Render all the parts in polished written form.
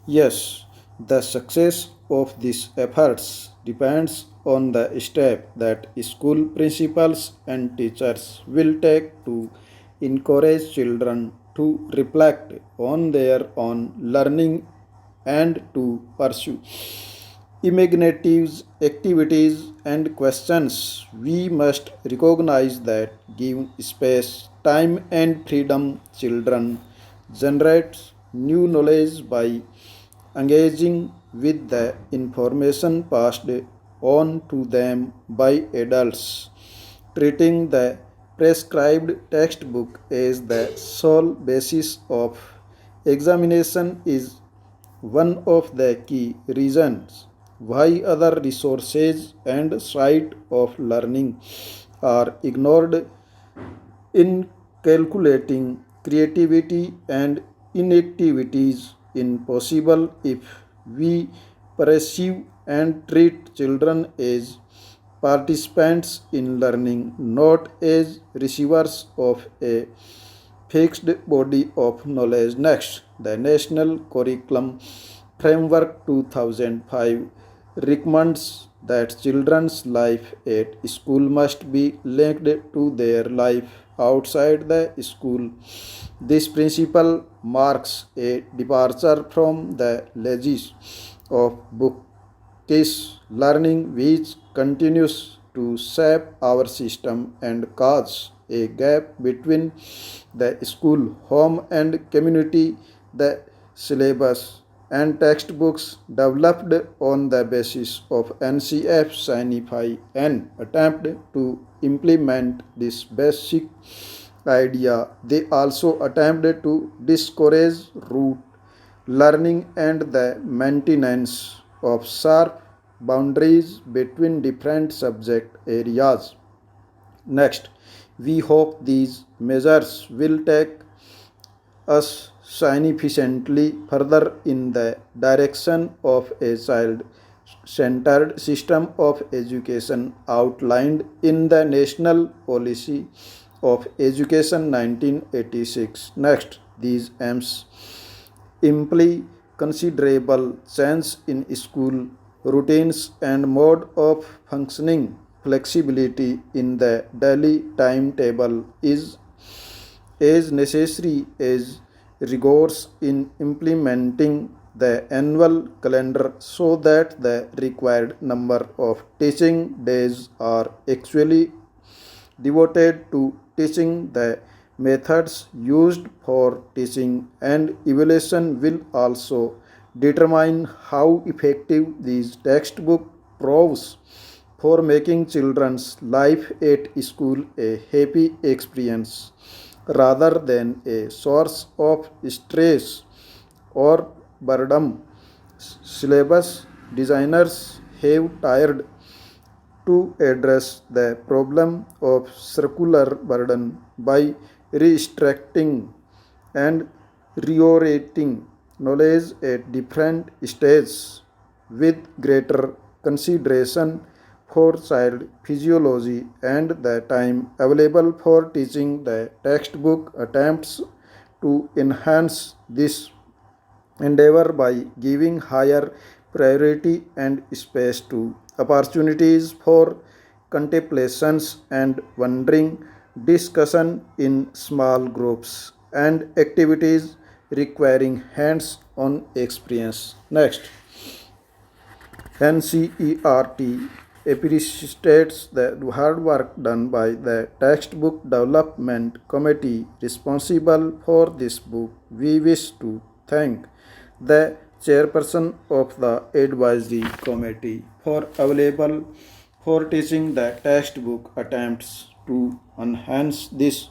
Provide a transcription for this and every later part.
Yes, the success of these efforts depends on the step that school principals and teachers will take to encourage children to reflect on their own learning and to pursue imaginative activities and questions. We must recognize that give space, time, and freedom, children generate new knowledge by engaging with the information passed on to them by adults. Treating the prescribed textbook as the sole basis of examination is one of the key reasons why other resources and sites of learning are ignored in calculating creativity and inactivities impossible if we perceive and treat children as participants in learning, not as receivers of a fixed body of knowledge. Next, the National Curriculum Framework 2005 recommends that children's life at school must be linked to their life outside the school. This principle marks a departure from the legis of bookish learning, which continues to shape our system and cause a gap between the school, home, and community. The syllabus and textbooks developed on the basis of NCF signify an attempt to implement this basic idea. They also attempted to discourage rote learning and the maintenance of sharp boundaries between different subject areas. Next, we hope these measures will take us significantly further in the direction of a child centered system of education outlined in the National Policy of Education 1986. Next, these aims imply considerable change in school routines and mode of functioning. Flexibility in the daily timetable is as necessary as rigors in implementing the annual calendar so that the required number of teaching days are actually devoted to teaching. The methods used for teaching and evaluation will also determine how effective these textbook proves for making children's life at school a happy experience rather than a source of stress or boredom. Syllabus designers have tried to address the problem of circular burden by restricting and reorienting knowledge at different stages with greater consideration for child physiology and the time available for teaching. The textbook attempts to enhance this endeavor by giving higher priority and space to opportunities for contemplations and wondering, discussion in small groups, and activities requiring hands on experience. Next, NCERT appreciates the hard work done by the textbook development committee responsible for this book. We wish to thank the chairperson of the advisory committee for available for teaching the textbook attempts to enhance this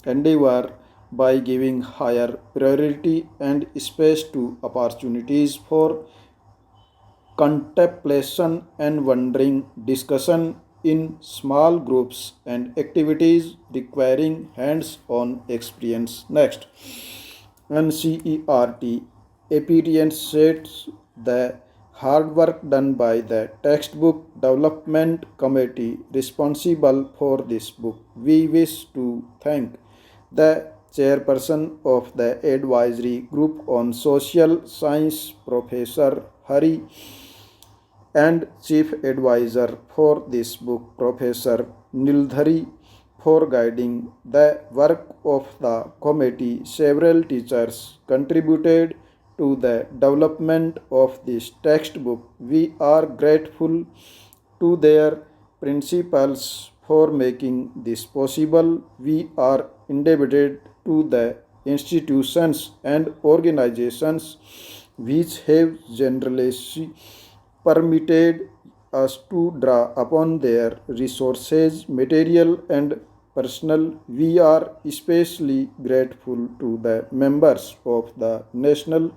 endeavor by giving higher priority and space to opportunities for contemplation and wondering, discussion in small groups, and activities requiring hands on experience. Next, NCERT appreciates the hard work done by the textbook development committee responsible for this book. We wish to thank the Chairperson of the Advisory Group on Social Science, Professor Hari, and Chief Advisor for this book, Professor Nildhari, for guiding the work of the committee. Several teachers contributed to the development of this textbook. We are grateful to their principals for making this possible. We are indebted to the institutions and organizations which have generously permitted us to draw upon their resources, material, and personal. We are especially grateful to the members of the National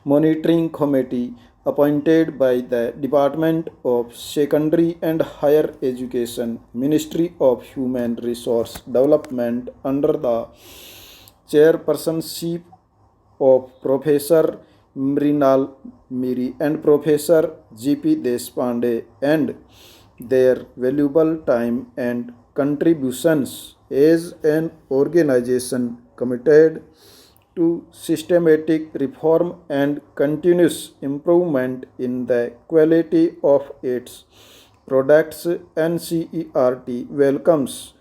Monitoring Committee appointed by the Department of Secondary and Higher Education, Ministry of Human Resource Development, under the chairpersonship of Professor Mrinal Miri and Professor G.P. Deshpande, and their valuable time and contributions as an organization committed to systematic reform and continuous improvement in the quality of its products. NCERT welcomes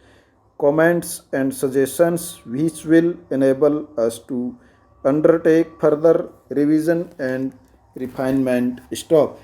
comments and suggestions which will enable us to undertake further revision and refinement. Stop.